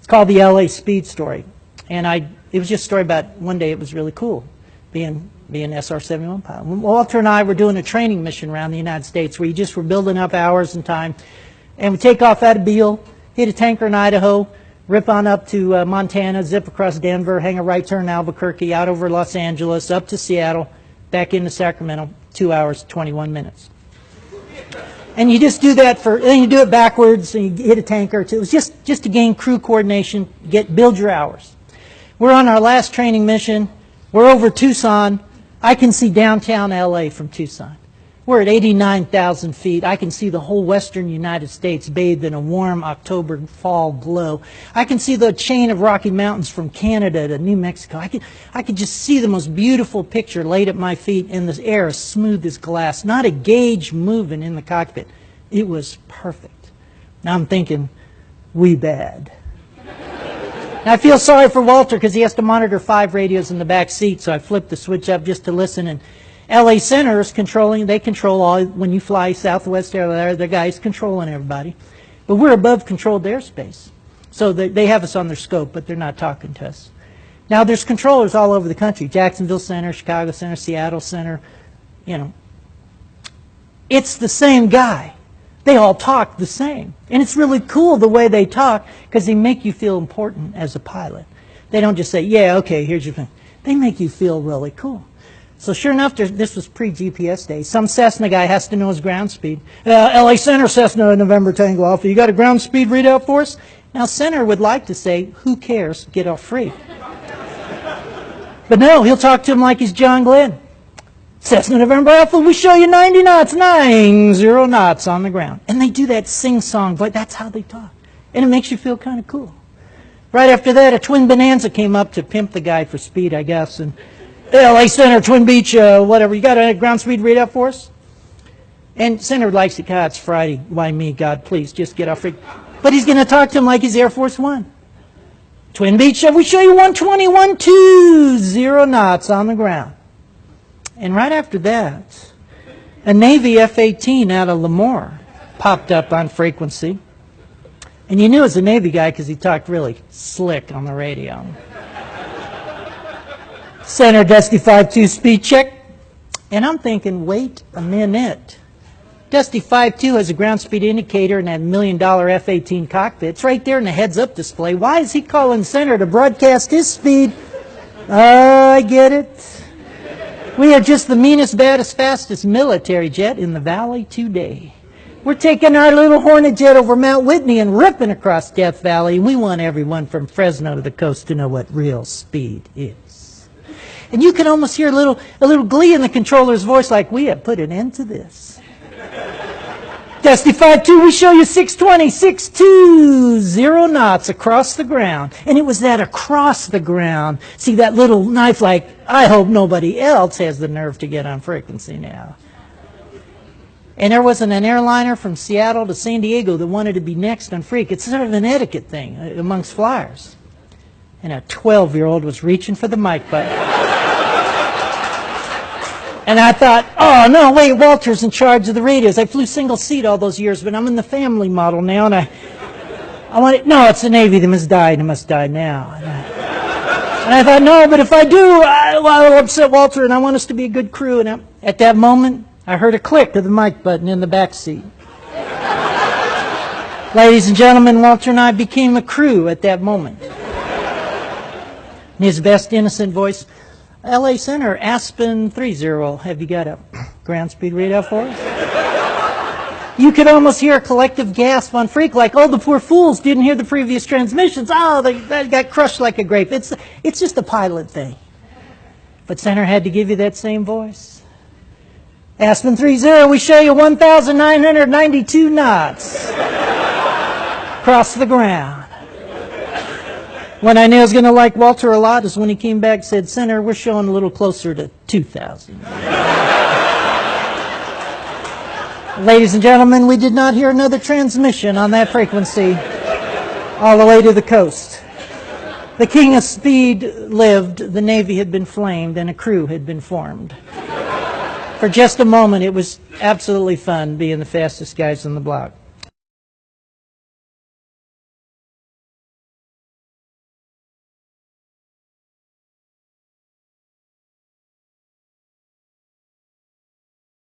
called the LA Speed Story. And it was just a story about one day it was really cool being SR71 pilot. Walter and I were doing a training mission around the United States where you just were building up hours and time. And we take off out of Beale, hit a tanker in Idaho, rip on up to Montana, zip across Denver, hang a right turn in Albuquerque, out over Los Angeles, up to Seattle, back into Sacramento, 2 hours, 21 minutes. And you just do that then you do it backwards, and you hit a tanker. It was just to gain crew coordination, build your hours. We're on our last training mission. We're over Tucson. I can see downtown LA from Tucson. We're at 89,000 feet. I can see the whole western United States bathed in a warm October fall glow. I can see the chain of Rocky Mountains from Canada to New Mexico. I could just see the most beautiful picture laid at my feet, and the air as smooth as glass. Not a gauge moving in the cockpit. It was perfect. Now I'm thinking, we bad. Now I feel sorry for Walter because he has to monitor 5 radios in the back seat, so I flipped the switch up just to listen. And LA Center is they control all, when you fly Southwest Airlines, the guys controlling everybody. But we're above controlled airspace. So they have us on their scope, but they're not talking to us. Now there's controllers all over the country. Jacksonville Center, Chicago Center, Seattle Center, you know. It's the same guy. They all talk the same. And it's really cool the way they talk because they make you feel important as a pilot. They don't just say, yeah, okay, here's your thing. They make you feel really cool. So sure enough, this was pre-GPS days. Some Cessna guy has to know his ground speed. LA Center, Cessna, November Tango Alpha. You got a ground speed readout for us? Now Center would like to say, who cares, get off free. But no, he'll talk to him like he's John Glenn. Cessna, November Alpha, we show you 90 knots, 90 knots on the ground. And they do that sing-song, but that's how they talk. And it makes you feel kind of cool. Right after that, a twin Bonanza came up to pimp the guy for speed, I guess, and LA Center, Twin Beach, whatever. You got a ground speed readout for us? And Center likes it. God, it's Friday. Why me? God, please, just get off. But he's going to talk to him like he's Air Force One. Twin Beach, we show you 120, 120 knots on the ground. And right after that, a Navy F-18 out of Lemoore popped up on frequency. And you knew it was a Navy guy because he talked really slick on the radio. Center, Dusty 5-2, speed check. And I'm thinking, wait a minute. Dusty 5-2 has a ground speed indicator in that $1 million F-18 cockpit. It's right there in the heads-up display. Why is he calling Center to broadcast his speed? I get it. We have just the meanest, baddest, fastest military jet in the valley today. We're taking our little Hornet jet over Mount Whitney and ripping across Death Valley. We want everyone from Fresno to the coast to know what real speed is. And you can almost hear a little glee in the controller's voice, like, we have put an end to this. Dusty 5-2, we show you 620, 620 knots across the ground. And it was that across the ground. See that little knife, like, I hope nobody else has the nerve to get on frequency now. And there wasn't an airliner from Seattle to San Diego that wanted to be next on freak. It's sort of an etiquette thing amongst flyers. And a 12-year-old was reaching for the mic button. And I thought, oh, no, wait, Walter's in charge of the radios. I flew single seat all those years, but I'm in the family model now, and I want it. No, it's the Navy. They must die. They must die now. And I thought, no, but if I do, I'll upset Walter, and I want us to be a good crew. And at that moment, I heard a click of the mic button in the back seat. Ladies and gentlemen, Walter and I became a crew at that moment. In his best innocent voice, LA Center, Aspen 30, have you got a ground speed readout for us? You could almost hear a collective gasp on freak, like, oh, the poor fools didn't hear the previous transmissions. Oh, they got crushed like a grape. It's just a pilot thing. But Center had to give you that same voice. Aspen 30, we show you 1,992 knots across the ground. When I knew I was going to like Walter a lot is when he came back and said, Center, we're showing a little closer to 2,000. Ladies and gentlemen, we did not hear another transmission on that frequency all the way to the coast. The king of speed lived, the Navy had been flamed, and a crew had been formed. For just a moment, it was absolutely fun being the fastest guys on the block.